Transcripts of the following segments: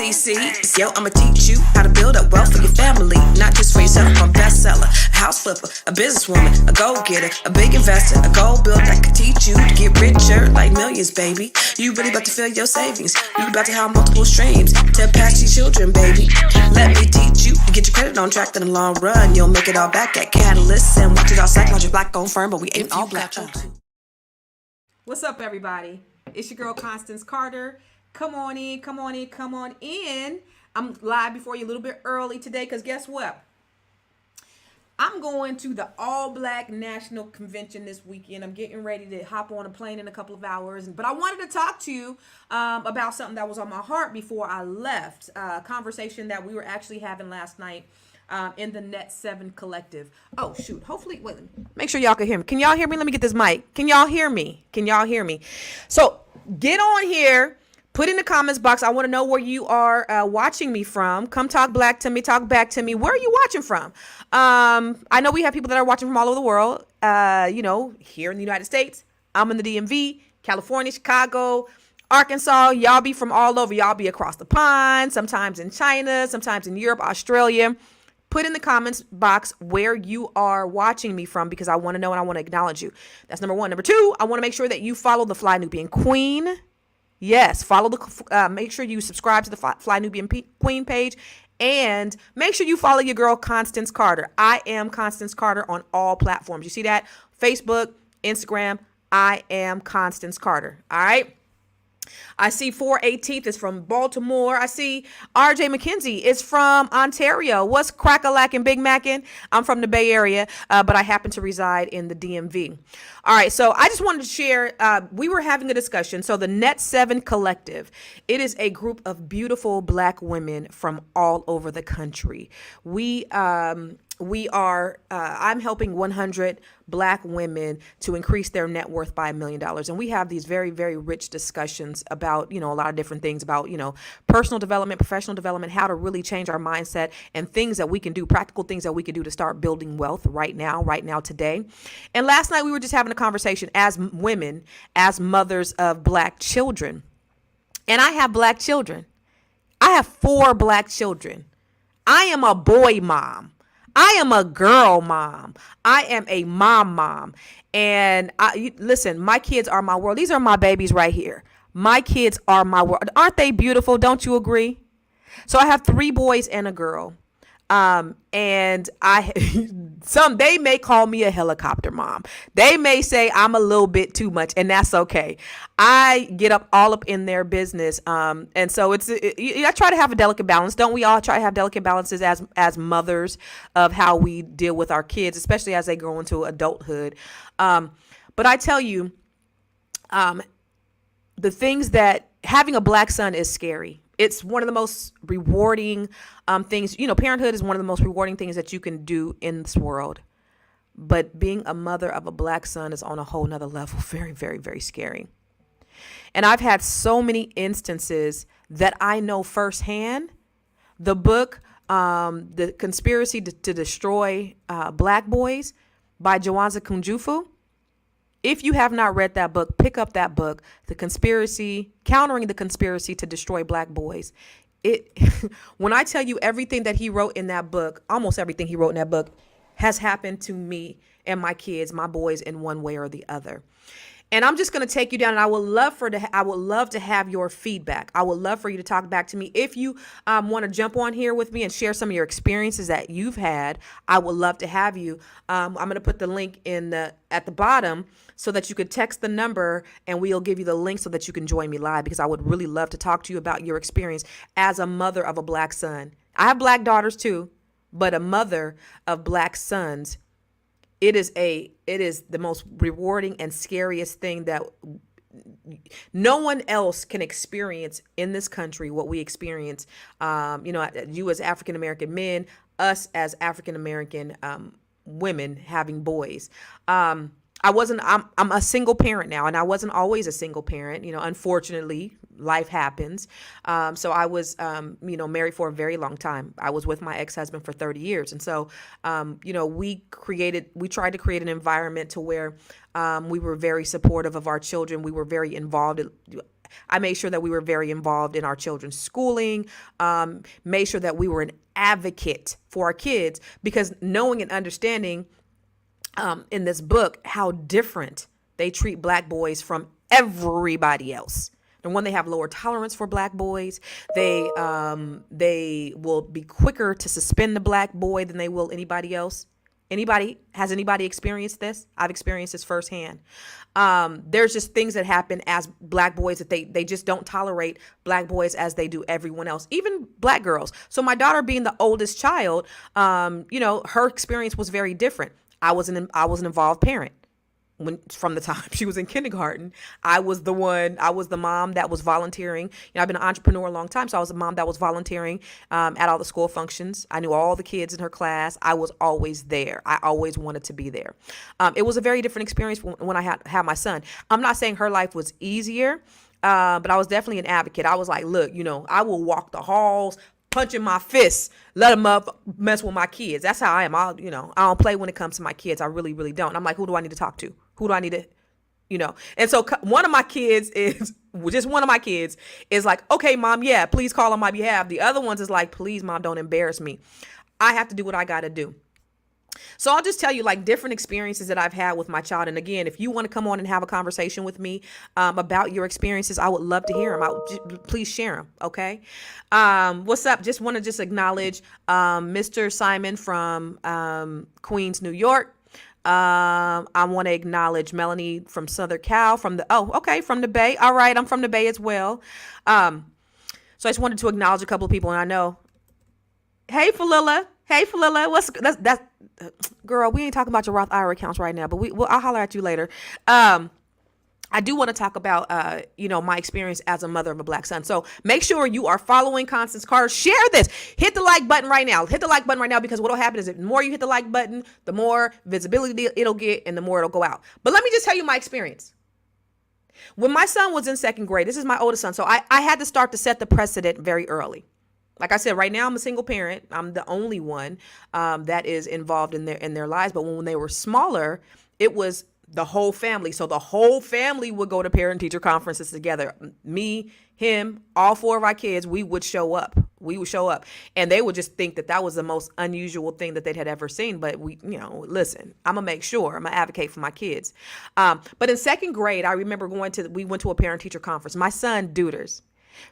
CC. Yo, I'ma teach you how to build up wealth for your family, not just for yourself. I'm a bestseller, a house flipper, a businesswoman, a go-getter, a big investor, a gold builder that could teach you to get richer like millions, baby. You really about to fill your savings. You about to have multiple streams to pass your children, baby. Let me teach you to get your credit on track in the long run. You'll make it all back at Catalyst and watch it all psychological black-owned firm, but we ain't all black. What's up, everybody? It's your girl, Constance Carter. Come on in, come on in, come on in. I'm live before you a little bit early today because guess what? I'm going to the All Black National Convention this weekend. I'm getting ready to hop on a plane in a couple of hours. But I wanted to talk to you about something that was on my heart before I left. A conversation that we were actually having last night in the Net 7 Collective. Oh, shoot. Hopefully, wait, make sure y'all can hear me. Can y'all hear me? Let me get this mic. Can y'all hear me? Can y'all hear me? So get on here. Put in the comments box. I want to know where you are watching me from. Come talk black to me. Talk back to me. Where are you watching from? I know we have people that are watching from all over the world. Here in the United States. I'm in the DMV, California, Chicago, Arkansas. Y'all be from all over. Y'all be across the pond. Sometimes in China. Sometimes in Europe, Australia. Put in the comments box where you are watching me from because I want to know and I want to acknowledge you. That's number one. Number two, I want to make sure that you follow the Fly Nubian Queen. Yes, follow make sure you subscribe to the Fly Nubian Queen page and make sure you follow your girl, Constance Carter. I am Constance Carter on all platforms. You see that? Facebook, Instagram, I am Constance Carter. All right. I see 418th is from Baltimore. I see RJ McKenzie is from Ontario. What's crack-a-lackin' Big Mackin'? I'm from the Bay Area, but I happen to reside in the DMV. All right, so I just wanted to share, we were having a discussion. So the Net 7 Collective, it is a group of beautiful black women from all over the country. I'm helping 100 black women to increase their net worth by $1 million. And we have these very, very rich discussions about, a lot of different things about, personal development, professional development, how to really change our mindset and things that we can do, practical things that we can do to start building wealth right now, today. And last night we were just having a conversation as women, as mothers of black children. And I have black children. I have 4 black children. I am a boy mom. I am a girl mom. I am a mom. And listen, my kids are my world. These are my babies right here. My kids are my world. Aren't they beautiful? Don't you agree? So I have 3 boys and a girl. And they may call me a helicopter mom. They may say I'm a little bit too much, and that's okay. I get all up in their business. And so I try to have a delicate balance. Don't we all try to have delicate balances as mothers of how we deal with our kids, especially as they grow into adulthood. But I tell you, the things that having a black son is scary. It's one of the most rewarding things. Parenthood is one of the most rewarding things that you can do in this world. But being a mother of a black son is on a whole nother level. Very, very, very scary. And I've had so many instances that I know firsthand. The book, The Conspiracy to Destroy Black Boys by Jawanza Kunjufu. If you have not read that book, pick up that book, Countering the Conspiracy to Destroy Black Boys. When I tell you everything that he wrote in that book, almost everything he wrote in that book has happened to me and my kids, my boys, in one way or the other. And I'm just going to take you down, and I would love to have your feedback. I would love for you to talk back to me. If you want to jump on here with me and share some of your experiences that you've had, I would love to have you. I'm going to put the link at the bottom so that you could text the number, and we'll give you the link so that you can join me live, because I would really love to talk to you about your experience as a mother of a black son. I have black daughters too, but a mother of black sons. It is the most rewarding and scariest thing that no one else can experience in this country, what we experience, you as African-American men, us as African-American women having boys. I'm a single parent now, and I wasn't always a single parent. Unfortunately, life happens. So I was, married for a very long time. I was with my ex-husband for 30 years. And so, we tried to create an environment to where we were very supportive of our children. We were very involved. I made sure that we were very involved in our children's schooling, made sure that we were an advocate for our kids, because knowing and understanding in this book how different they treat black boys from everybody else. And when they have lower tolerance for black boys, they will be quicker to suspend the black boy than they will anybody else. Has anybody experienced this? I've experienced this firsthand. There's just things that happen as black boys that they just don't tolerate black boys as they do everyone else, even black girls. So my daughter being the oldest child, her experience was very different. I was an involved parent. From the time she was in kindergarten, I was the mom that was volunteering. I've been an entrepreneur a long time, so I was the mom that was volunteering at all the school functions. I knew all the kids in her class. I was always there. I always wanted to be there. It was a very different experience when I had my son. I'm not saying her life was easier, but I was definitely an advocate. I was like, look, I will walk the halls, punching my fists, let them up, mess with my kids. That's how I am. I don't play when it comes to my kids. I really, really don't. I'm like, who do I need to talk to? Who do I need to, And so one of my kids is like, okay, mom, yeah, please call on my behalf. The other ones is like, please, mom, don't embarrass me. I have to do what I got to do. So I'll just tell you like different experiences that I've had with my child. And again, if you want to come on and have a conversation with me about your experiences, I would love to hear them. Please share them. Okay. What's up? Just want to acknowledge Mr. Simon from Queens, New York. I want to acknowledge Melanie from Southern Cal from the Bay. All right. I'm from the Bay as well. So I just wanted to acknowledge a couple of people, and I know, hey, Falila, that's girl, we ain't talking about your Roth IRA accounts right now, but I'll holler at you later. I do want to talk about, my experience as a mother of a black son. So make sure you are following Constance Carter. Share this. Hit the like button right now. Because what will happen is the more you hit the like button, the more visibility it'll get and the more it'll go out. But let me just tell you my experience. When my son was in second grade, this is my oldest son, so I had to start to set the precedent very early. Like I said, right now I'm a single parent. I'm the only one that is involved in their lives. But when they were smaller, it was the whole family. So the whole family would go to parent-teacher conferences together. Me, him, all four of our kids, we would show up. And they would just think that was the most unusual thing that they'd had ever seen. But listen, I'm going to make sure. I'm going to advocate for my kids. But in second grade, I remember we went to a parent-teacher conference. My son, Duders,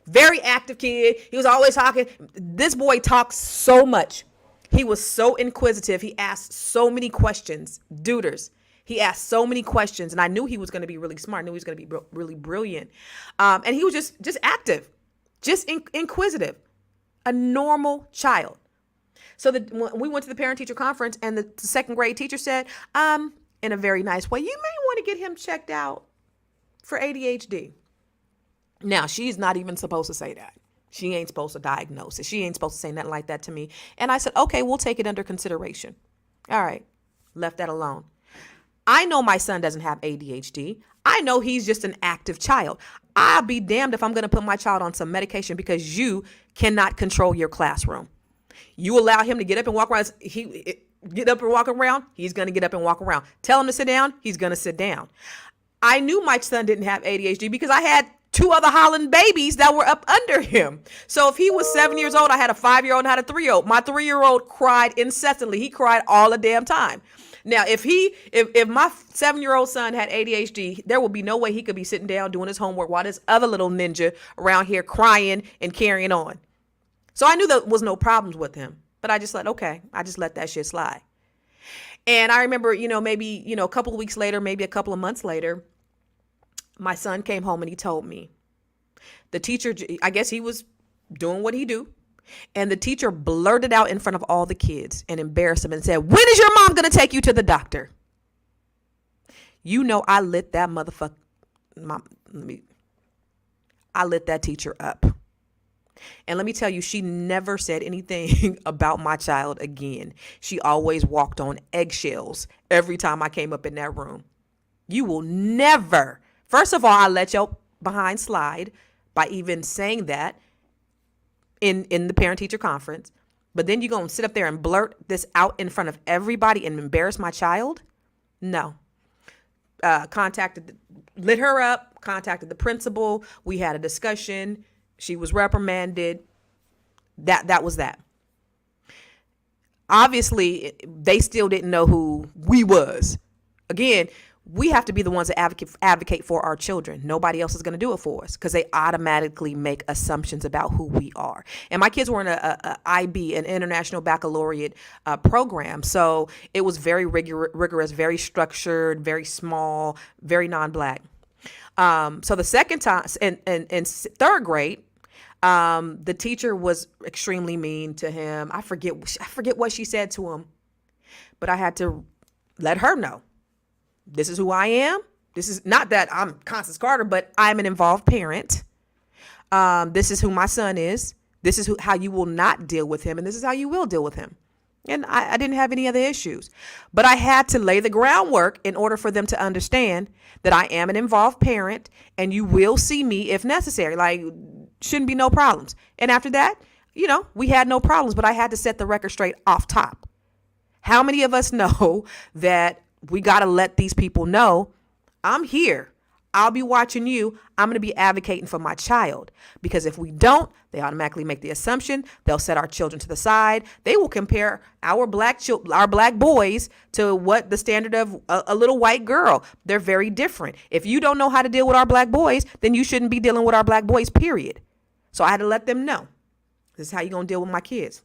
very active kid. He was always talking. This boy talks so much. He was so inquisitive. He asked so many questions. Duders. He asked so many questions, and I knew he was going to be really smart. I knew he was going to be really brilliant. And he was just active, just inquisitive, a normal child. So when we went to the parent-teacher conference, and the second grade teacher said, in a very nice way, you may want to get him checked out for ADHD. Now, she's not even supposed to say that. She ain't supposed to diagnose it. She ain't supposed to say nothing like that to me. And I said, okay, we'll take it under consideration. All right. Left that alone. I know my son doesn't have ADHD. I know he's just an active child. I'll be damned if I'm going to put my child on some medication because you cannot control your classroom. You allow him to get up and walk around. He's going to get up and walk around. Tell him to sit down. He's going to sit down. I knew my son didn't have ADHD because I had two other Holland babies that were up under him. So if he was 7 years old, I had a 5-year-old and I had a 3-year-old. My 3-year-old cried incessantly. He cried all the damn time. Now, if my 7-year-old son had ADHD, there would be no way he could be sitting down doing his homework while this other little ninja around here crying and carrying on. So I knew there was no problems with him, but I just let that shit slide. And I remember, maybe, a couple of weeks later, maybe a couple of months later, my son came home and he told me the teacher, I guess he was doing what he do. And the teacher blurted out in front of all the kids and embarrassed him and said, when is your mom going to take you to the doctor? I lit that motherfucker. I lit that teacher up. And let me tell you, she never said anything about my child again. She always walked on eggshells every time I came up in that room. You will never. First of all, I let your behind slide by even saying that in the parent-teacher conference. But then you're going to sit up there and blurt this out in front of everybody and embarrass my child? No. lit her up, contacted the principal. We had a discussion. She was reprimanded. That was that. Obviously, they still didn't know who we was. Again, we have to be the ones that advocate for our children. Nobody else is going to do it for us because they automatically make assumptions about who we are. And my kids were in a IB, an International Baccalaureate program. So it was very rigorous, very structured, very small, very non-black. So the second time, in third grade, the teacher was extremely mean to him. I forget what she said to him, but I had to let her know. This is who I am. This is not that I'm Constance Carter, but I'm an involved parent. This is who my son is. This is how you will not deal with him. And this is how you will deal with him. And I didn't have any other issues, but I had to lay the groundwork in order for them to understand that I am an involved parent and you will see me if necessary. Like, shouldn't be no problems. And after that, we had no problems, but I had to set the record straight off top. How many of us know that we got to let these people know I'm here. I'll be watching you. I'm going to be advocating for my child, because if we don't, they automatically make the assumption. They'll set our children to the side. They will compare our black boys to what the standard of a little white girl. They're very different. If you don't know how to deal with our black boys, then you shouldn't be dealing with our black boys, period. So I had to let them know this is how you're going to deal with my kids.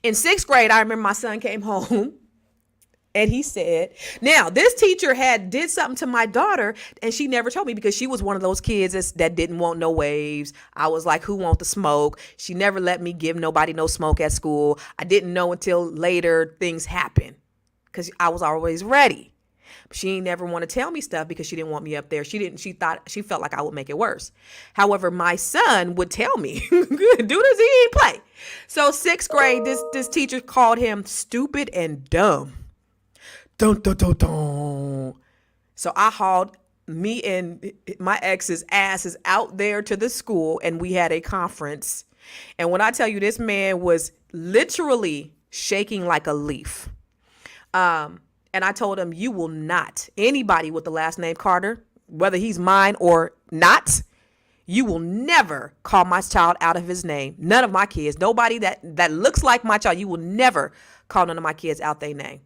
In sixth grade, I remember my son came home. And he said, now this teacher did something to my daughter and she never told me, because she was one of those kids that didn't want no waves. I was like, who want the smoke? She never let me give nobody no smoke at school. I didn't know until later things happened because I was always ready. She ain't never want to tell me stuff because she didn't want me up there. She felt like I would make it worse. However, my son would tell me, do this, he ain't play. So sixth grade, this teacher called him stupid and dumb. Dun, dun, dun, dun. So I hauled me and my ex's asses out there to the school and we had a conference. And when I tell you, this man was literally shaking like a leaf. And I told him, you will not, anybody with the last name Carter, whether he's mine or not, you will never call my child out of his name. None of my kids, nobody that looks like my child, you will never call none of my kids out their name.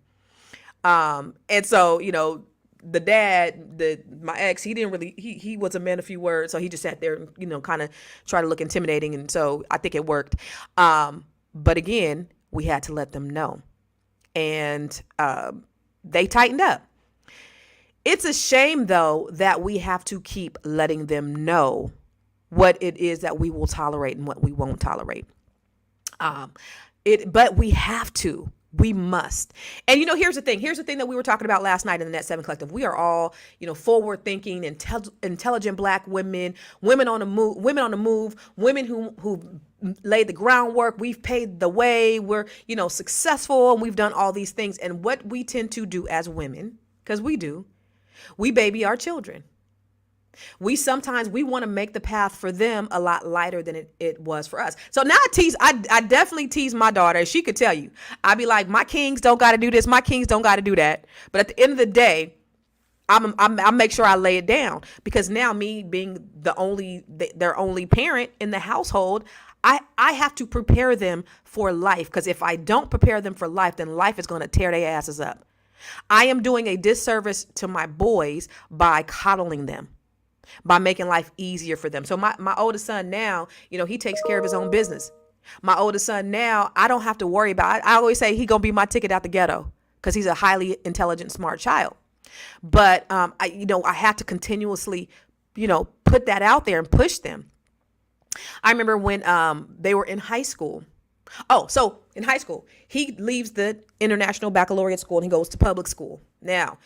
And so, the dad, my ex, he didn't really, he was a man of few words. So he just sat there, kind of try to look intimidating. And so I think it worked. But again, we had to let them know. And, they tightened up. It's a shame though, that we have to keep letting them know what it is that we will tolerate and what we won't tolerate. But we have to. We must. And, here's the thing that we were talking about last night in the Net 7 Collective. We are all, forward thinking, intelligent black women on the move, women who laid the groundwork. We've paved the way. We're, successful, and we've done all these things. And what we tend to do as women, because we baby our children. We want to make the path for them a lot lighter than it was for us. So now I definitely tease my daughter. She could tell you, I'd be like, my kings don't got to do this. My kings don't got to do that. But at the end of the day, I make sure I lay it down, because now, me being their only parent in the household, I have to prepare them for life. Because if I don't prepare them for life, then life is going to tear their asses up. I am doing a disservice to my boys by coddling them, by making life easier for them. So my oldest son now, he takes care of his own business. My oldest son now, I don't have to worry about it. I always say he gonna be my ticket out the ghetto, because he's a highly intelligent, smart child. But I have to continuously, put that out there and push them. I remember when they were in high school. Oh, so in high school, he leaves the International Baccalaureate school and he goes to public school. Now,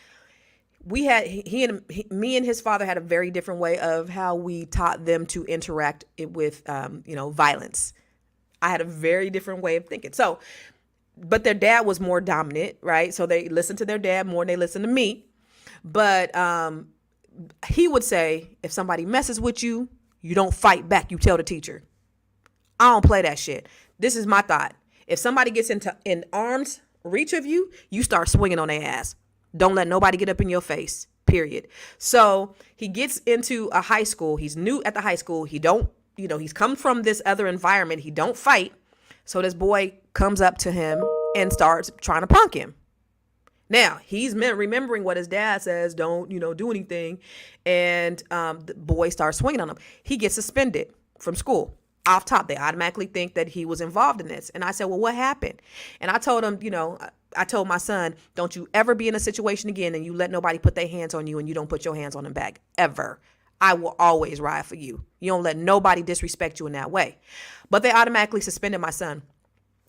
me and his father had a very different way of how we taught them to interact with, violence. I had a very different way of thinking. So, but their dad was more dominant, right? So they listened to their dad more than they listened to me. But he would say, if somebody messes with you, you don't fight back. You tell the teacher. I don't play that shit. This is my thought. If somebody gets in arm's reach of you, you start swinging on their ass. Don't let nobody get up in your face, period. So he gets into a high school. He's new at the high school. He's come from this other environment. He don't fight. So this boy comes up to him and starts trying to punk him. Now, he's remembering what his dad says, don't, do anything. And the boy starts swinging on him. He gets suspended from school. Off top, they automatically think that he was involved in this. And I said, well, what happened? And I told him, I told my son, don't you ever be in a situation again and you let nobody put their hands on you and you don't put your hands on them back, ever. I will always ride for you. You don't let nobody disrespect you in that way. But they automatically suspended my son.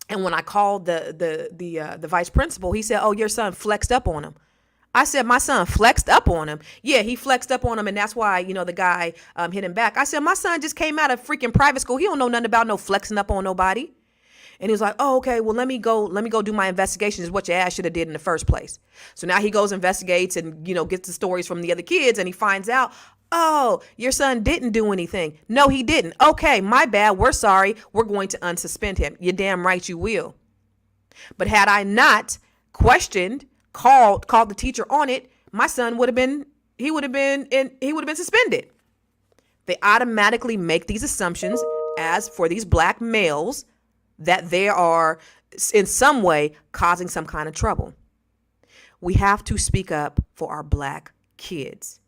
And when I called the vice principal, he said, oh, your son flexed up on him. I said, my son flexed up on him. Yeah, he flexed up on him. And that's why, the guy hit him back. I said, my son just came out of freaking private school. He don't know nothing about no flexing up on nobody. And he was like, oh, okay, well, let me go do my investigation is what your ass should have did in the first place. So now he goes, investigates and, gets the stories from the other kids. And he finds out, oh, your son didn't do anything. No, he didn't. Okay, my bad. We're sorry. We're going to unsuspend him. You're damn right you will. But had I not questioned, called the teacher on it, my son would have been suspended. They automatically make these assumptions as for these black males that they are in some way causing some kind of trouble. We have to speak up for our black kids.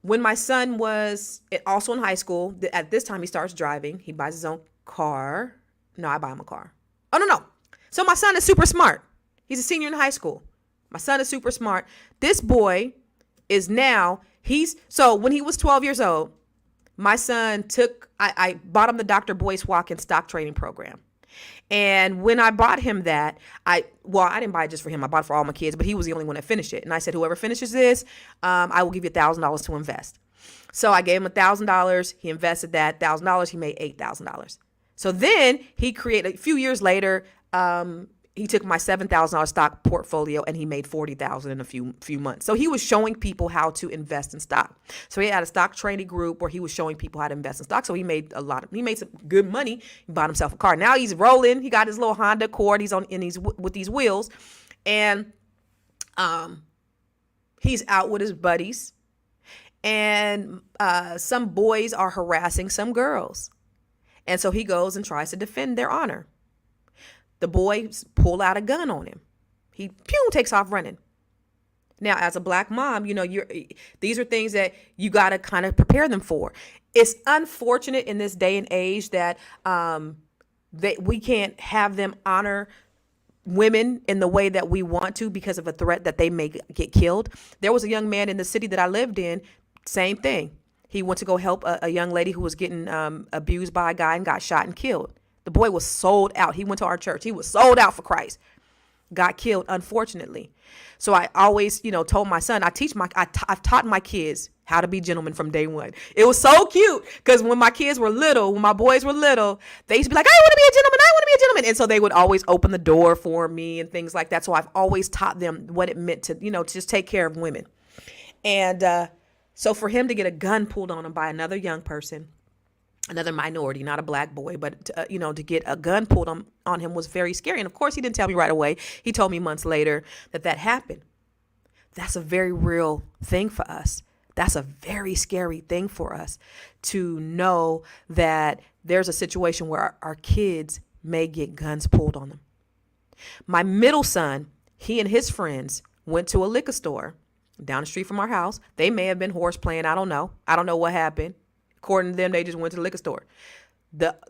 When my son was also in high school, at this time he starts driving. He buys his own car. No, I buy him a car. Oh, no. So my son is super smart. He's a senior in high school. My son is super smart. This boy is now, so when he was 12 years old, my son I bought him the Dr. Boyce Watkins stock trading program. And when I bought him that, I didn't buy it just for him. I bought it for all my kids, but he was the only one that finished it. And I said, whoever finishes this, I will give you $1,000 to invest. So I gave him $1,000. He invested that $1,000. He made $8,000. So then he created, a few years later, he took my $7,000 stock portfolio and he made $40,000 in a few months. So he was showing people how to invest in stock. So he had a stock trading group where he was showing people how to invest in stock. So he made some good money. He bought himself a car. Now he's rolling. He got his little Honda Accord. He's with these wheels, and he's out with his buddies. And some boys are harassing some girls, and so he goes and tries to defend their honor. The boys pull out a gun on him. He takes off running. Now, as a black mom, these are things that you got to kind of prepare them for. It's unfortunate in this day and age that we can't have them honor women in the way that we want to because of a threat that they may get killed. There was a young man in the city that I lived in, same thing. He went to go help a young lady who was getting abused by a guy and got shot and killed. The boy was sold out. He went to our church. He was sold out for Christ. Got killed, unfortunately. So I always, told my son, I've taught my kids how to be gentlemen from day one. It was so cute because when my boys were little, they used to be like, I want to be a gentleman. I want to be a gentleman. And so they would always open the door for me and things like that. So I've always taught them what it meant to, to just take care of women. And so for him to get a gun pulled on him by another young person, another minority, not a black boy, but, to get a gun pulled on him was very scary. And of course, he didn't tell me right away. He told me months later that happened. That's a very real thing for us. That's a very scary thing for us to know that there's a situation where our kids may get guns pulled on them. My middle son, he and his friends went to a liquor store down the street from our house. They may have been horse playing. I don't know. I don't know what happened. According to them, they just went to the liquor store.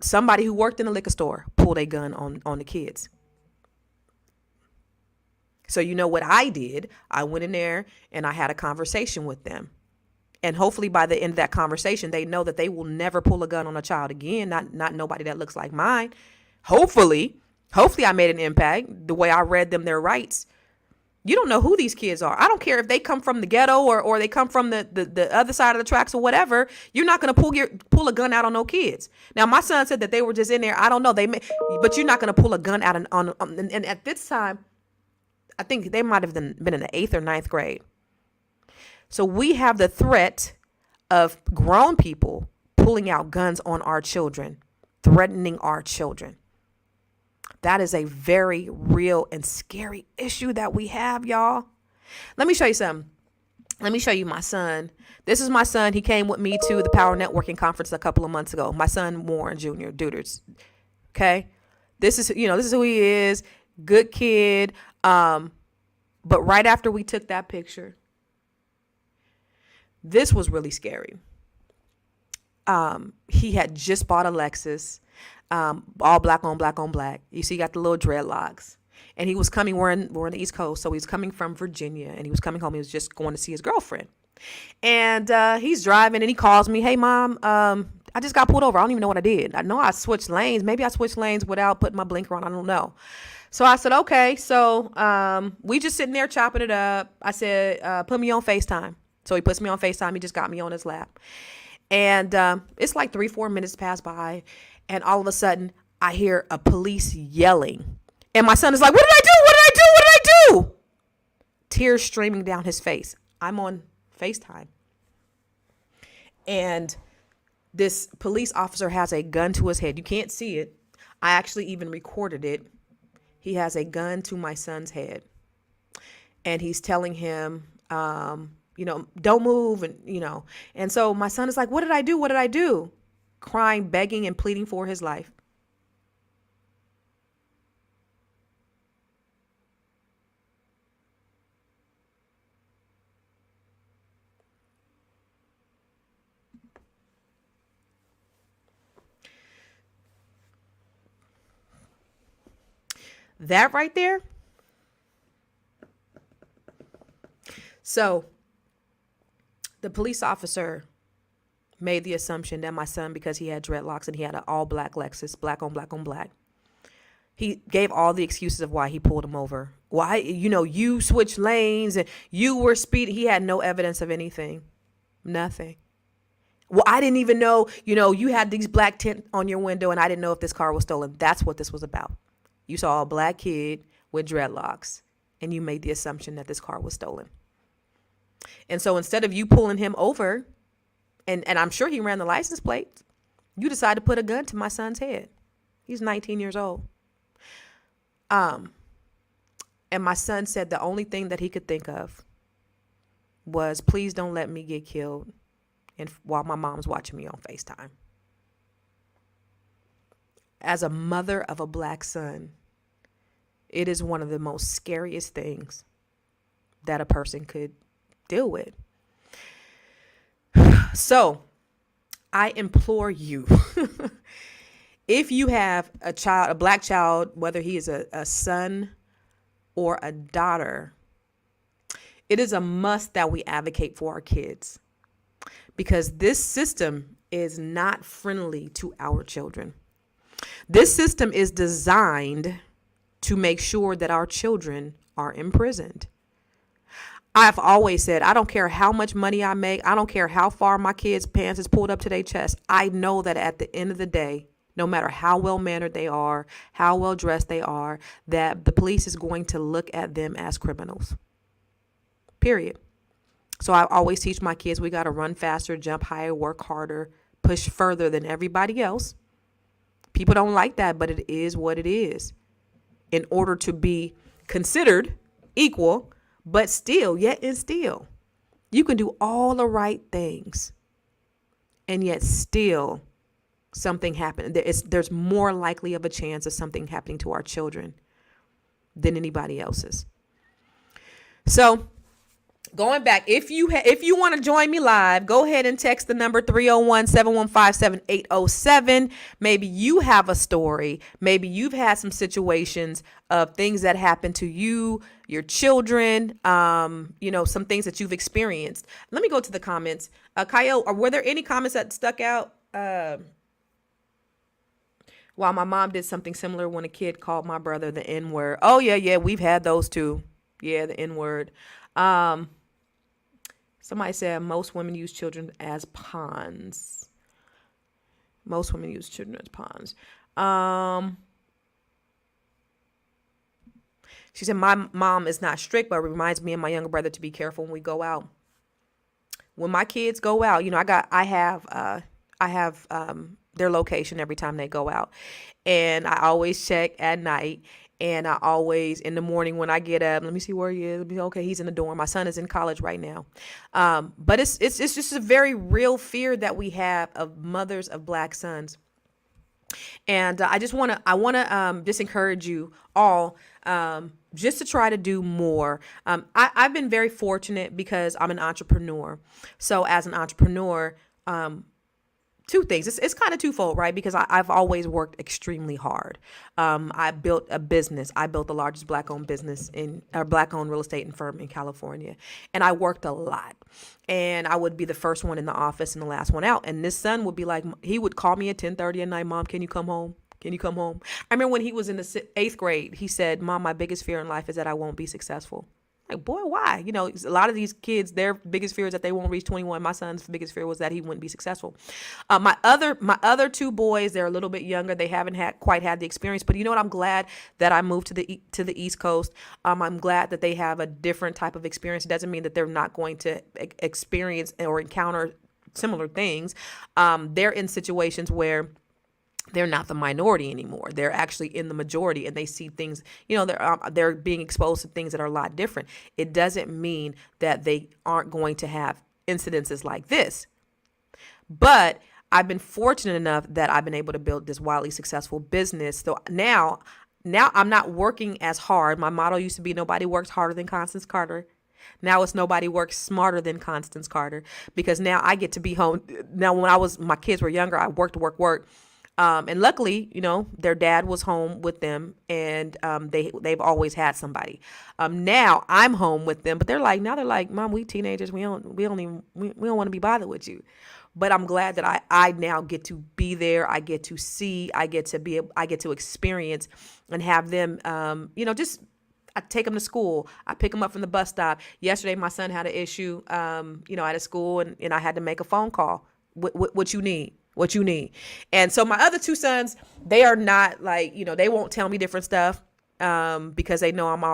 Somebody who worked in the liquor store pulled a gun on the kids. So you know what I did? I went in there and I had a conversation with them. And hopefully by the end of that conversation, they know that they will never pull a gun on a child again. Not nobody that looks like mine. Hopefully I made an impact the way I read them their rights. You don't know who these kids are. I don't care if they come from the ghetto or they come from the other side of the tracks or whatever. You're not going to pull a gun out on no kids. Now, my son said that they were just in there. I don't know. But you're not going to pull a gun out and at this time, I think they might have been in the 8th or 9th grade. So we have the threat of grown people pulling out guns on our children, threatening our children. That is a very real and scary issue that we have, y'all. Let me show you something. Let me show you my son. This is my son. He came with me to the Power Networking Conference a couple of months ago. My son, Warren Jr. Duders. Okay. This is who he is. Good kid. But right after we took that picture, this was really scary. He had just bought a Lexus, all black on black on black. You see, he got the little dreadlocks. And he was coming, we're in the East Coast, so he's coming from Virginia, and he was coming home. He was just going to see his girlfriend. And he's driving, and he calls me, hey, Mom, I just got pulled over. I don't even know what I did. I know I switched lanes. Maybe I switched lanes without putting my blinker on. I don't know. So I said, okay. So we just sitting there chopping it up. I said, put me on FaceTime. So he puts me on FaceTime. He just got me on his lap. And it's like 3-4 minutes pass by, and all of a sudden, I hear a police yelling. And my son is like, what did I do? What did I do? What did I do? Tears streaming down his face. I'm on FaceTime. And this police officer has a gun to his head. You can't see it. I actually even recorded it. He has a gun to my son's head. And he's telling him, don't move. And, and so my son is like, what did I do? What did I do? Crying, begging, and pleading for his life. That right there. So the police officer made the assumption that my son, because he had dreadlocks and he had an all black Lexus, black on black on black, he gave all the excuses of why he pulled him over. Why, you switched lanes and you were speeding. He had no evidence of anything. Nothing. Well, I didn't even know, you had these black tint on your window and I didn't know if this car was stolen. That's what this was about. You saw a black kid with dreadlocks and you made the assumption that this car was stolen. And so instead of you pulling him over, and I'm sure he ran the license plate, you decided to put a gun to my son's head. He's 19 years old. And my son said the only thing that he could think of was, please don't let me get killed while my mom's watching me on FaceTime. As a mother of a black son, it is one of the most scariest things that a person could deal with. So I implore you, if you have a black child, whether he is a son or a daughter, it is a must that we advocate for our kids, because this system is not friendly to our children. This system is designed to make sure that our children are imprisoned. I've always said, I don't care how much money I make. I don't care how far my kids' pants is pulled up to their chest. I know that at the end of the day, no matter how well-mannered they are, how well-dressed they are, that the police is going to look at them as criminals. Period. So I always teach my kids, we got to run faster, jump higher, work harder, push further than everybody else. People don't like that, but it is what it is. In order to be considered equal, but still, you can do all the right things and yet still something happened. There's more likely of a chance of something happening to our children than anybody else's. So going back, if you want to join me live, go ahead and text the number 301-715-7807. Maybe you have a story. Maybe you've had some situations of things that happened to you, your children, some things that you've experienced. Let me go to the comments. Kyle, were there any comments that stuck out? While my mom did something similar when a kid called my brother the N-word. Oh, yeah, we've had those too. Yeah, the N-word. Somebody said most women use children as pawns. Most women use children as pawns. She said, my mom is not strict, but reminds me and my younger brother to be careful when we go out. When my kids go out, I have their location every time they go out. And I always check at night. And I always, in the morning when I get up, let me see where he is. Let me, okay, he's in the dorm. My son is in college right now. But it's just a very real fear that we have of mothers of black sons. And I want to just encourage you all just to try to do more. I've been very fortunate because I'm an entrepreneur. So as an entrepreneur, two things. It's kind of twofold, right? Because I've always worked extremely hard. I built a business. I built the largest black-owned business black-owned real estate firm in California, and I worked a lot. And I would be the first one in the office and the last one out. And this son would be like, he would call me at 10:30 at night, Mom, can you come home? Can you come home? I remember when he was in the 8th grade, he said, Mom, my biggest fear in life is that I won't be successful. Like, boy, why? You know, a lot of these kids, their biggest fear is that they won't reach 21. My son's biggest fear was that he wouldn't be successful. My other two boys, they're a little bit younger. They haven't quite had the experience. But you know what? I'm glad that I moved to the East Coast. I'm glad that they have a different type of experience. It doesn't mean that they're not going to experience or encounter similar things. They're in situations where they're not the minority anymore. They're actually in the majority, and they see things, you know, they're being exposed to things that are a lot different. It doesn't mean that they aren't going to have incidences like this. But I've been fortunate enough that I've been able to build this wildly successful business. So now I'm not working as hard. My motto used to be nobody works harder than Constance Carter. Now it's nobody works smarter than Constance Carter, because now I get to be home. Now, when my kids were younger, I worked. And luckily, you know, their dad was home with them, and they've always had somebody. Now I'm home with them, but they're like, Mom, we teenagers, we don't want to be bothered with you. But I'm glad that I now get to be there. I get to see, I get to experience and have them, I take them to school. I pick them up from the bus stop. Yesterday, my son had an issue, at a school, and I had to make a phone call. What you need? What you need. And so my other two sons, they are not like, they won't tell me different stuff because they know I'm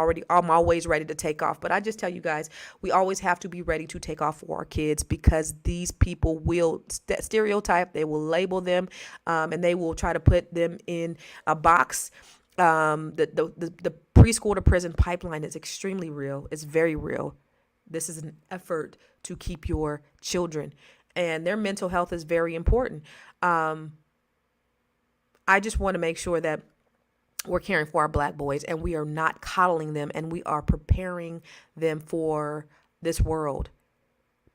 always ready to take off. But I just tell you guys, we always have to be ready to take off for our kids, because these people will stereotype, they will label them, and they will try to put them in a box. The preschool to prison pipeline is extremely real. It's very real. This is an effort to keep your children, and their mental health is very important. I just want to make sure that we're caring for our black boys, and we are not coddling them, and we are preparing them for this world,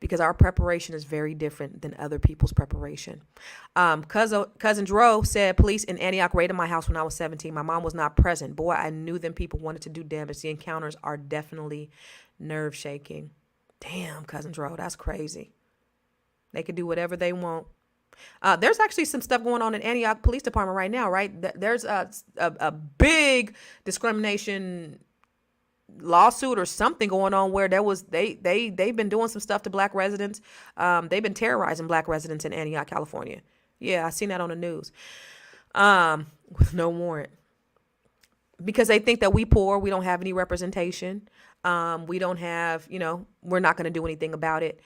because our preparation is very different than other people's preparation. Cousin Dro said, police in Antioch raided my house when I was 17. My mom was not present. Boy, I knew them people wanted to do damage. The encounters are definitely nerve shaking. Damn, Cousin Dro, that's crazy. They can do whatever they want. There's actually some stuff going on in Antioch Police Department right now, right? There's a big discrimination lawsuit or something going on where they've been doing some stuff to black residents. They've been terrorizing black residents in Antioch, California. Yeah, I seen that on the news. With no warrant. Because they think that we poor, we don't have any representation. We don't have, we're not going to do anything about it.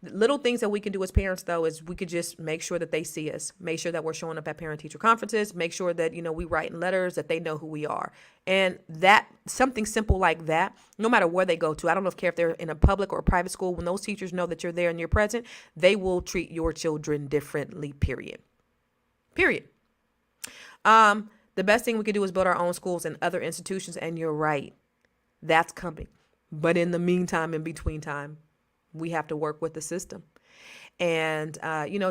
Little things that we can do as parents, though, is we could just make sure that they see us, make sure that we're showing up at parent-teacher conferences, make sure that, we write in letters, that they know who we are. And that, something simple like that, no matter where they go to, I don't care if they're in a public or a private school, when those teachers know that you're there and you're present, they will treat your children differently, period. The best thing we could do is build our own schools and other institutions, and you're right. That's coming. But in the meantime, in between time, we have to work with the system. And,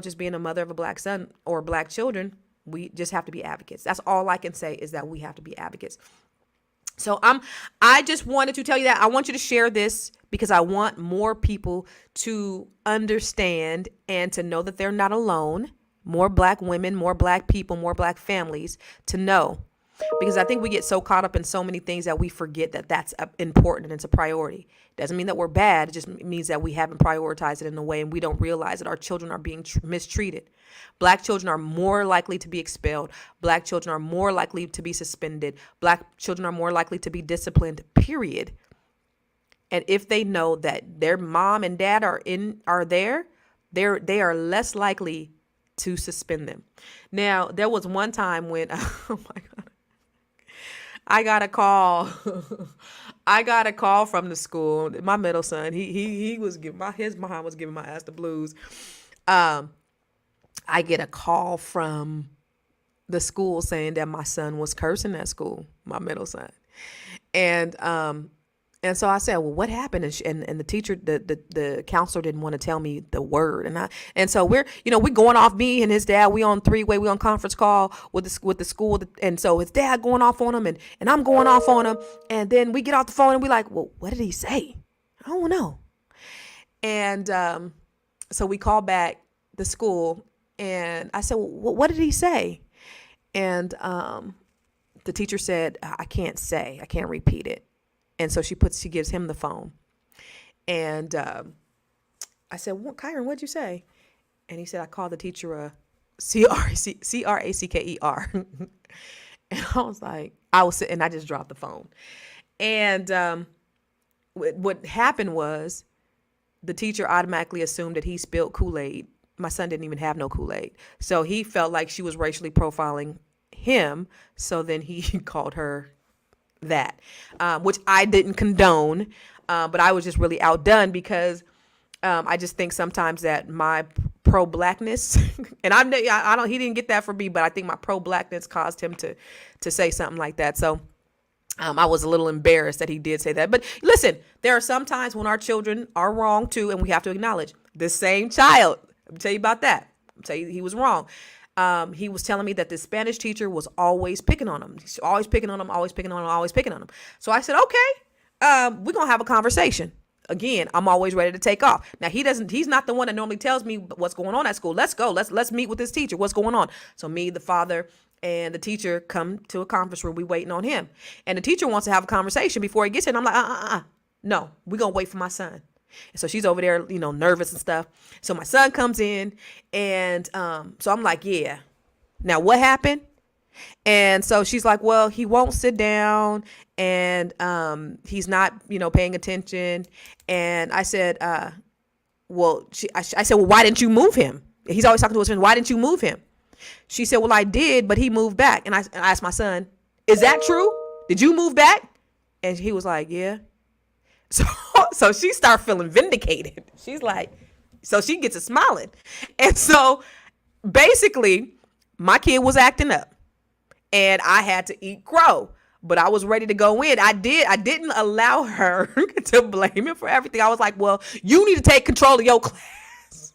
just being a mother of a black son or black children, we just have to be advocates. That's all I can say, is that we have to be advocates. So I just wanted to tell you that. I want you to share this because I want more people to understand and to know that they're not alone. More black women, more black people, more black families to know. Because I think we get so caught up in so many things that we forget that that's important and it's a priority. Doesn't mean that we're bad. It just means that we haven't prioritized it in a way, and we don't realize that our children are being mistreated. Black children are more likely to be expelled. Black children are more likely to be suspended. Black children are more likely to be disciplined, period. And if they know that their mom and dad are there, they are less likely to suspend them. Now, there was one time when, oh my God, I got a call. I got a call from the school. My middle son, he was giving his mom was giving my ass the blues. I get a call from the school saying that my son was cursing at school, my middle son. And so I said, well, what happened? And the teacher, the counselor didn't want to tell me the word. And so we're going off, me and his dad, we on we on conference call with the school. And so his dad going off on him and I'm going off on him. And then we get off the phone and we like, well, what did he say? I don't know. And so we call back the school and I said, well, what did he say? And the teacher said, I can't repeat it. And so she gives him the phone. And I said, well, Kyron, what'd you say? And he said, I called the teacher a Cracker. And I was sitting, I just dropped the phone. And what happened was the teacher automatically assumed that he spilled Kool-Aid. My son didn't even have no Kool-Aid. So he felt like she was racially profiling him. So then he called her that, which I didn't condone, but I was just really outdone because I just think sometimes that my pro-blackness, and he didn't get that from me, but I think my pro-blackness caused him to say something like that. So I was a little embarrassed that he did say that. But listen, there are some times when our children are wrong too, and we have to acknowledge the same child. Let me tell you about that. I'll tell you, he was wrong. He was telling me that the Spanish teacher was always picking on him. He's always picking on him, always picking on him, always picking on him. So I said, okay, we're going to have a conversation. Again, I'm always ready to take off. Now he's not the one that normally tells me what's going on at school. Let's go. Let's meet with this teacher. What's going on? So me, the father, and the teacher come to a conference room. We waiting on him. And the teacher wants to have a conversation before he gets in. I'm like, no, we're going to wait for my son. And so she's over there, nervous and stuff. So my son comes in and so I'm like, yeah. Now what happened? And so she's like, well, he won't sit down and he's not, paying attention. And I said, I said, well, why didn't you move him? He's always talking to his friends. Why didn't you move him? She said, well, I did, but he moved back. And I asked my son, is that true? Did you move back? And he was like, yeah. So she started feeling vindicated. She's like, so she gets a smiling. And so basically my kid was acting up and I had to eat crow, but I was ready to go in. I didn't allow her to blame him for everything. I was like, well, you need to take control of your class.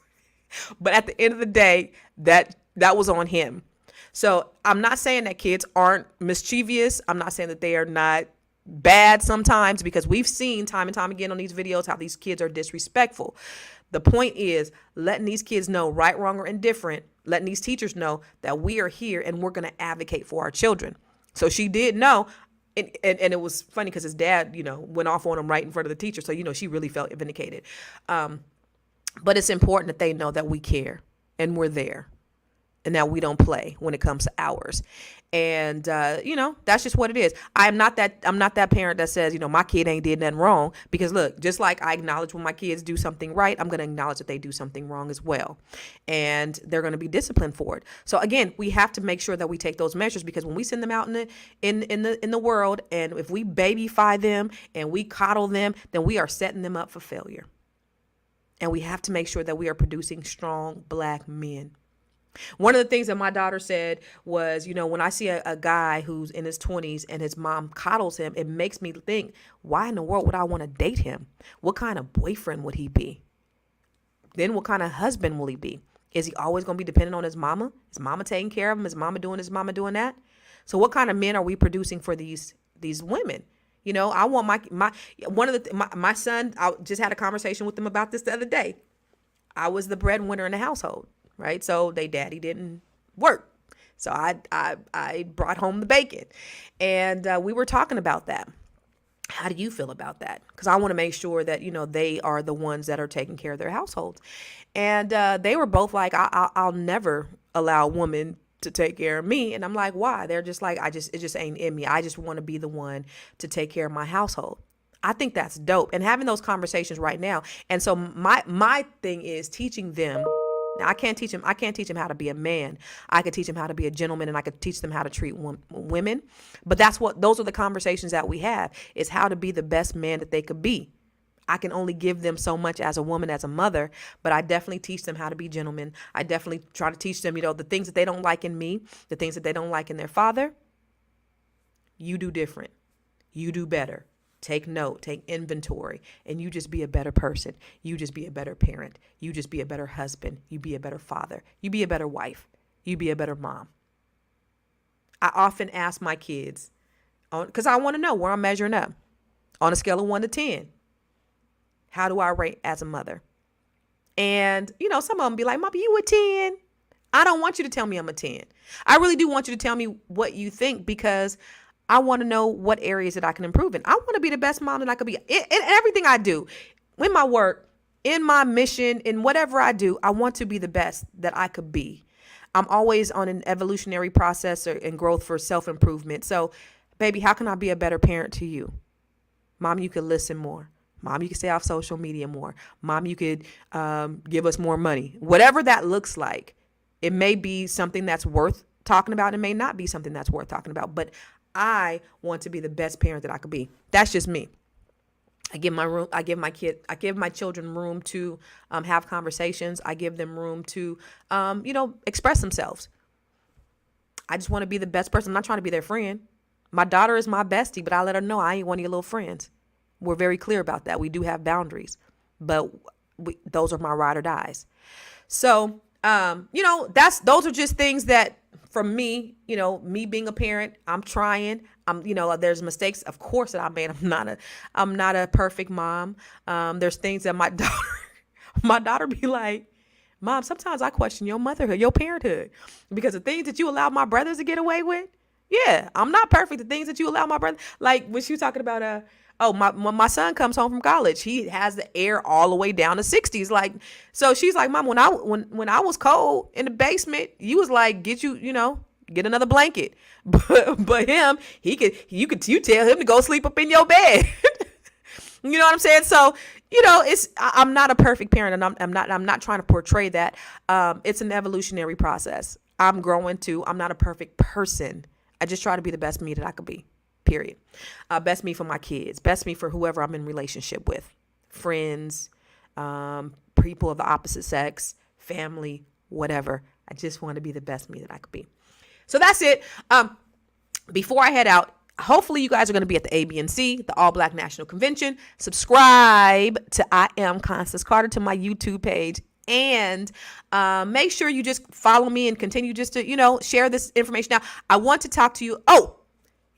But at the end of the day, that was on him. So I'm not saying that kids aren't mischievous. I'm not saying that they are not bad sometimes, because we've seen time and time again on these videos how these kids are disrespectful. The point is letting these kids know, right, wrong, or indifferent, letting these teachers know that we are here and we're going to advocate for our children. So she did know. And it was funny because his dad, went off on him right in front of the teacher. So, she really felt vindicated. But it's important that they know that we care and we're there and that we don't play when it comes to ours. And, that's just what it is. I'm not that parent that says, my kid ain't did nothing wrong, because look, just like I acknowledge when my kids do something right, I'm going to acknowledge that they do something wrong as well. And they're going to be disciplined for it. So again, we have to make sure that we take those measures, because when we send them out in the world, and if we babyfy them and we coddle them, then we are setting them up for failure. And we have to make sure that we are producing strong Black men. One of the things that my daughter said was, when I see a guy who's in his 20s and his mom coddles him, it makes me think, why in the world would I want to date him? What kind of boyfriend would he be? Then what kind of husband will he be? Is he always going to be dependent on his mama? Is mama taking care of him? Is mama doing this, mama doing that? So what kind of men are we producing for these women? I want my son, I just had a conversation with him about this the other day. I was the breadwinner in the household. Right. So daddy didn't work. So I brought home the bacon, and we were talking about that. How do you feel about that? Because I want to make sure that, they are the ones that are taking care of their households. And they were both like, I'll never allow a woman to take care of me. And I'm like, why? They're just like, it just ain't in me. I just want to be the one to take care of my household. I think that's dope. And having those conversations right now. And so my thing is teaching them Now, I can't teach him how to be a man. I could teach him how to be a gentleman, and I could teach them how to treat women. But those are the conversations that we have, is how to be the best man that they could be. I can only give them so much as a woman, as a mother, but I definitely teach them how to be gentlemen. I definitely try to teach them, the things that they don't like in me, the things that they don't like in their father. You do different. You do better. Take note, take inventory, and you just be a better person. You just be a better parent. You just be a better husband. You be a better father. You be a better wife. You be a better mom. I often ask my kids, because I want to know where I'm measuring up on a scale of 1 to 10. How do I rate as a mother? And, some of them be like, Mommy, you a 10? I don't want you to tell me I'm a 10. I really do want you to tell me what you think, because I want to know what areas that I can improve in. I want to be the best mom that I could be in everything I do, in my work, in my mission, in whatever I do. I want to be the best that I could be. I'm always on an evolutionary process and growth for self-improvement. So, baby, how can I be a better parent to you? Mom, you could listen more. Mom, you could stay off social media more. Mom, you could give us more money. Whatever that looks like, it may be something that's worth talking about. It may not be something that's worth talking about. But I want to be the best parent that I could be. That's just me. I give my children room to have conversations. I give them room to, express themselves. I just want to be the best person. I'm not trying to be their friend. My daughter is my bestie, but I let her know I ain't one of your little friends. We're very clear about that. We do have boundaries, but those are my ride or dies. So, those are just things that, from me, me being a parent, I'm trying. There's mistakes, of course, that I made. I'm not a perfect mom. There's things that my daughter be like, Mom, sometimes I question your motherhood, your parenthood, because the things that you allow my brothers to get away with. Yeah, I'm not perfect. The things that you allow my brother, like when she was talking about, when my son comes home from college, he has the air all the way down to 60s. Like, so she's like, Mom, when I was cold in the basement, you was like, get another blanket. But him, you tell him to go sleep up in your bed. You know what I'm saying? So, I'm not a perfect parent, and I'm not trying to portray that. It's an evolutionary process. I'm growing too. I'm not a perfect person. I just try to be the best me that I could be. Period. Best me for my kids, best me for whoever I'm in relationship with, friends, people of the opposite sex, family, whatever. I just want to be the best me that I could be. So that's it. Before I head out, hopefully you guys are going to be at the ABNC, the All Black National Convention. Subscribe to I Am Constance Carter, to my YouTube page. And make sure you just follow me and continue just to, share this information. Now, I want to talk to you. Oh,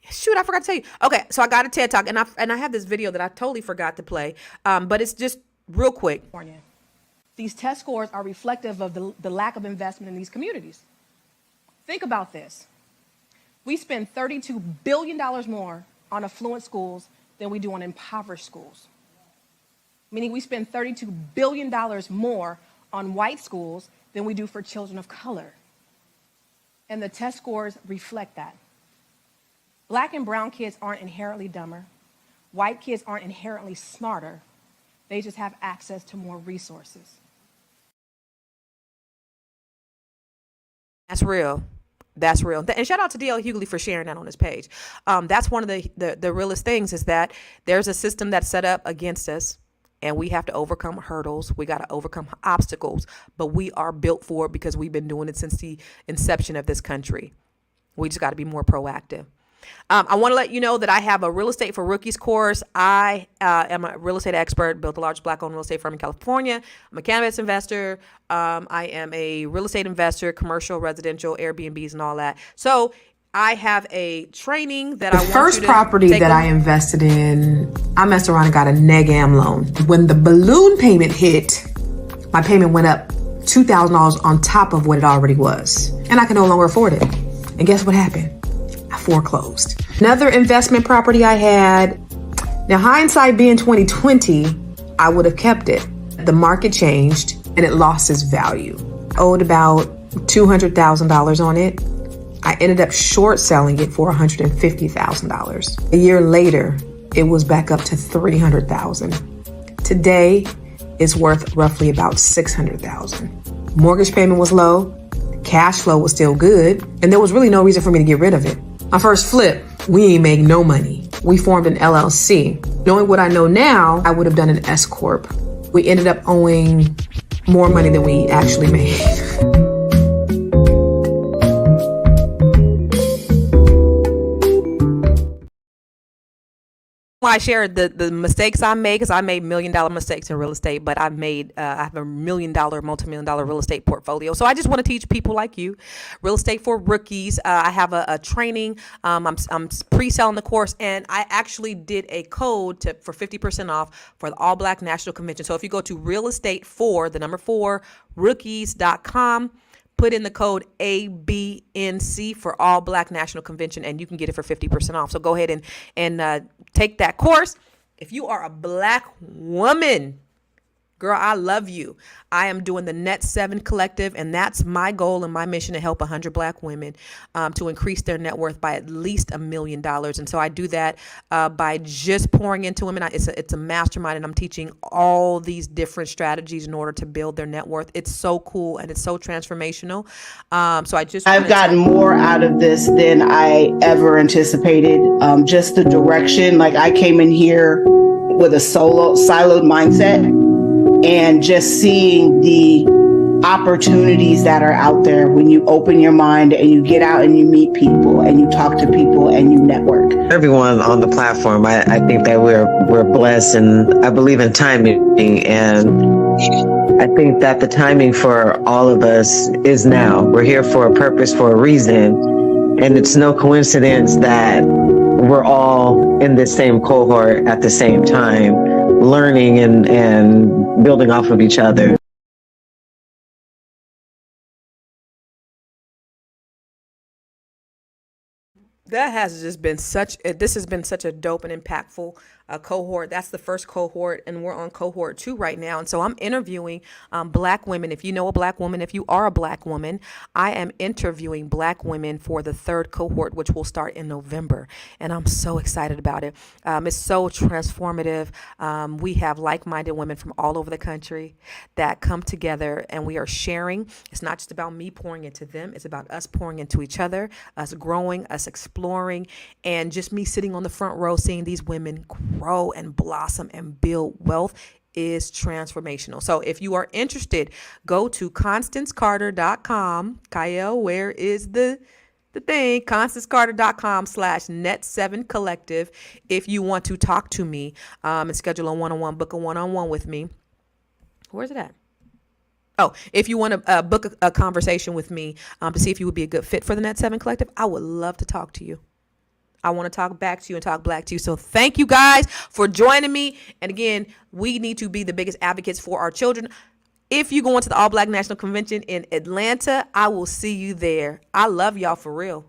shoot, I forgot to tell you. Okay, so I got a TED Talk, and I have this video that I totally forgot to play, but it's just real quick. These test scores are reflective of the lack of investment in these communities. Think about this. We spend $32 billion more on affluent schools than we do on impoverished schools. Meaning we spend $32 billion more on white schools than we do for children of color. And the test scores reflect that. Black and brown kids aren't inherently dumber. White kids aren't inherently smarter. They just have access to more resources. That's real. That's real. And shout out to D.L. Hughley for sharing that on his page. That's one of the realest things, is that there's a system that's set up against us, and we have to overcome hurdles. We got to overcome obstacles, but we are built for it because we've been doing it since the inception of this country. We just got to be more proactive. I want to let you know that I have a real estate for rookies course. I am a real estate expert, built the largest Black-owned real estate firm in California. I'm a cannabis investor. I am a real estate investor, commercial, residential, Airbnbs, and all that. So I have a training that I want you to first property that I invested in, I messed around and got a neg-am loan. When the balloon payment hit, my payment went up $2,000 on top of what it already was. And I could no longer afford it. And guess what happened? I foreclosed. Another investment property I had, now hindsight being 2020, I would have kept it. The market changed and it lost its value. I owed about $200,000 on it. I ended up short selling it for $150,000. A year later, it was back up to $300,000. Today, it's worth roughly about $600,000. Mortgage payment was low, cash flow was still good, and there was really no reason for me to get rid of it. My first flip, we ain't make no money. We formed an LLC. Knowing what I know now, I would have done an S Corp. We ended up owing more money than we actually made. I shared the mistakes I made, because I made $1 million mistakes in real estate, but I have a $1 million, multi-million-dollar real estate portfolio. So I just want to teach people like you, real estate for rookies. I have a training. I'm pre-selling the course, and I actually did a code for 50% off for the All Black National Convention. So if you go to real estate for the number 4 rookies.com, put in the code ABNC for All Black National Convention, and you can get it for 50% off. So go ahead and take that course. If you are a Black woman, girl, I love you. I am doing the Net 7 Collective, and that's my goal and my mission, to help 100 Black women to increase their net worth by at least $1 million. And so I do that by just pouring into women. It's a mastermind, and I'm teaching all these different strategies in order to build their net worth. It's so cool, and it's so transformational. I've gotten more out of this than I ever anticipated. Just the direction. Like, I came in here with a siloed mindset, and just seeing the opportunities that are out there when you open your mind and you get out and you meet people and you talk to people and you network. Everyone on the platform, I think that we're blessed, and I believe in timing, and I think that the timing for all of us is now. We're here for a purpose, for a reason, and it's no coincidence that we're all in the same cohort at the same time, learning and building off of each other. This has been such a dope and impactful cohort. That's the first cohort, and we're on cohort 2 right now. And so I'm interviewing Black women. If you know a Black woman, if you are a Black woman, I am interviewing Black women for the 3rd cohort, which will start in November. And I'm so excited about it. It's so transformative. We have like-minded women from all over the country that come together, and we are sharing. It's not just about me pouring into them. It's about us pouring into each other, us growing, us exploring, and just me sitting on the front row seeing these women grow and blossom and build wealth is transformational. So if you are interested, go to ConstanceCarter.com. Kyle, where is the thing? ConstanceCarter.com/net7collective. If you want to talk to me and schedule a one-on-one, book a one-on-one with me. Where's it at? Oh, if you want to book a conversation with me to see if you would be a good fit for the Net 7 Collective, I would love to talk to you. I want to talk back to you and talk Black to you. So thank you guys for joining me. And again, we need to be the biggest advocates for our children. If you go into the All Black National Convention in Atlanta, I will see you there. I love y'all for real.